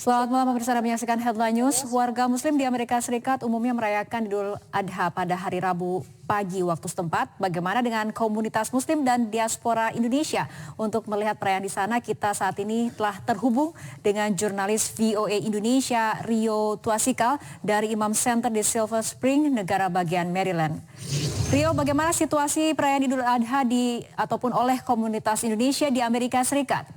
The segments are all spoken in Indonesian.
Selamat malam pemirsa, Anda menyaksikan Headline News. Warga Muslim di Amerika Serikat umumnya merayakan Idul Adha pada hari Rabu pagi waktu setempat. Bagaimana dengan komunitas Muslim dan diaspora Indonesia? Untuk melihat perayaan di sana, kita saat ini telah terhubung dengan jurnalis VOA Indonesia Rio Tuasikal dari Imam Center di Silver Spring, negara bagian Maryland. Rio, bagaimana situasi perayaan Idul Adha ataupun oleh komunitas Indonesia di Amerika Serikat?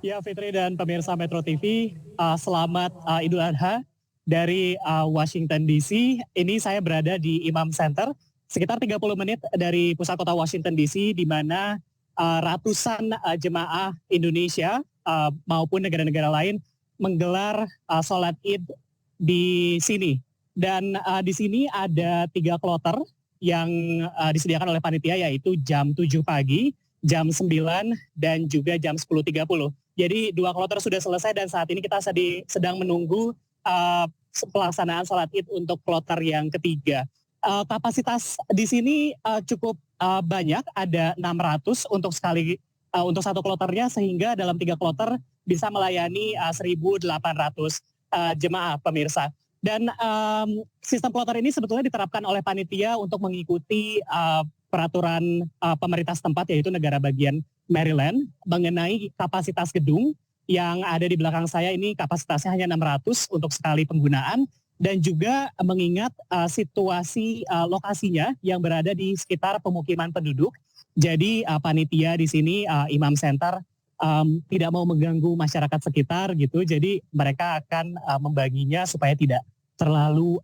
Ya, Fitri dan pemirsa Metro TV, selamat Idul Adha dari Washington DC. Ini saya berada di Imam Center, sekitar 30 menit dari pusat kota Washington DC, di mana ratusan jemaah Indonesia maupun negara-negara lain menggelar sholat Id di sini. Dan di sini ada 3 kloter yang disediakan oleh panitia, yaitu jam 7 pagi, jam 9, dan juga jam 10.30. Jadi 2 kloter sudah selesai dan saat ini kita sedang menunggu pelaksanaan sholat Id untuk kloter yang ketiga. Kapasitas di sini cukup banyak, ada 600 untuk satu kloternya, sehingga dalam 3 kloter bisa melayani 1.800 jemaah pemirsa. Dan sistem kloter ini sebetulnya diterapkan oleh panitia untuk mengikuti peraturan pemerintah setempat, yaitu negara bagian Maryland, mengenai kapasitas gedung yang ada di belakang saya. Ini kapasitasnya hanya 600 untuk sekali penggunaan, dan juga mengingat situasi lokasinya yang berada di sekitar pemukiman penduduk. Jadi panitia di sini, Imam Center, tidak mau mengganggu masyarakat sekitar gitu. Jadi mereka akan membaginya supaya tidak terlalu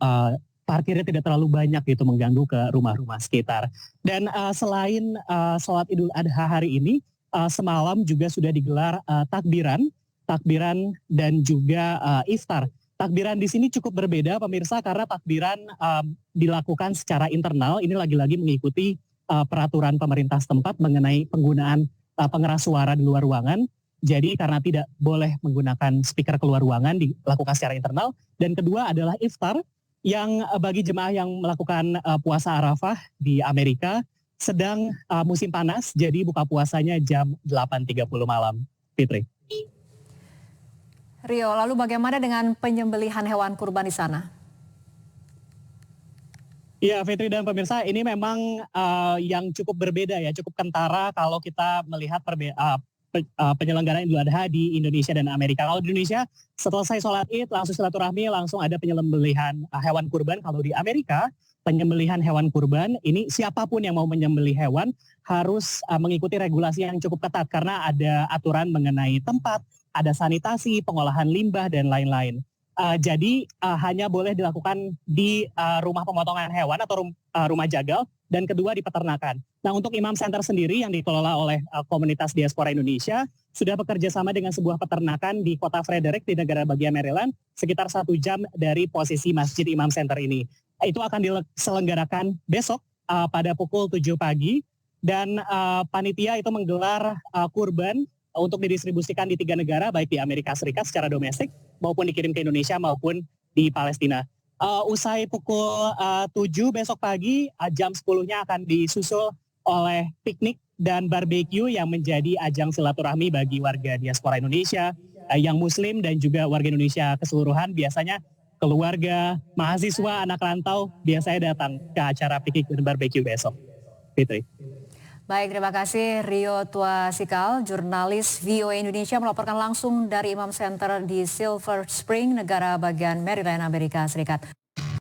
parkirnya tidak terlalu banyak gitu, mengganggu ke rumah-rumah sekitar. Dan selain sholat Idul Adha hari ini, semalam juga sudah digelar takbiran dan juga iftar. Takbiran di sini cukup berbeda pemirsa, karena takbiran dilakukan secara internal. Ini lagi-lagi mengikuti peraturan pemerintah setempat mengenai penggunaan pengeras suara di luar ruangan. Jadi karena tidak boleh menggunakan speaker keluar ruangan, dilakukan secara internal. Dan kedua adalah iftar, yang bagi jemaah yang melakukan puasa Arafah di Amerika sedang musim panas, jadi buka puasanya jam 8.30 malam. Fitri. Rio, lalu bagaimana dengan penyembelihan hewan kurban di sana? Ya, Fitri dan pemirsa, ini memang yang cukup berbeda ya, cukup kentara kalau kita melihat penyelenggaraan Idul Adha di Indonesia dan Amerika. Kalau di Indonesia, selesai sholat Id, langsung silaturahmi, langsung ada penyembelihan hewan kurban. Kalau di Amerika, penyembelihan hewan kurban, ini siapapun yang mau menyembelih hewan harus mengikuti regulasi yang cukup ketat, karena ada aturan mengenai tempat, ada sanitasi, pengolahan limbah, dan lain-lain. Jadi hanya boleh dilakukan di rumah pemotongan hewan atau rumah jagal, dan kedua di peternakan. Nah, untuk Imam Center sendiri yang dikelola oleh komunitas diaspora Indonesia sudah bekerja sama dengan sebuah peternakan di kota Frederick di negara bagian Maryland, sekitar 1 jam dari posisi Masjid Imam Center ini. Itu akan diselenggarakan besok pada pukul 7 pagi, dan panitia itu menggelar kurban untuk didistribusikan di 3 negara, baik di Amerika Serikat secara domestik maupun dikirim ke Indonesia maupun di Palestina. Usai pukul 7 besok pagi, jam 10-nya akan disusul oleh piknik dan barbeque yang menjadi ajang silaturahmi bagi warga diaspora Indonesia yang Muslim dan juga warga Indonesia keseluruhan. Biasanya keluarga, mahasiswa, anak rantau biasanya datang ke acara piknik dan barbeque besok. Fitri. Baik, terima kasih Rio Tuasikal, jurnalis VOA Indonesia melaporkan langsung dari Imam Center di Silver Spring, negara bagian Maryland, Amerika Serikat.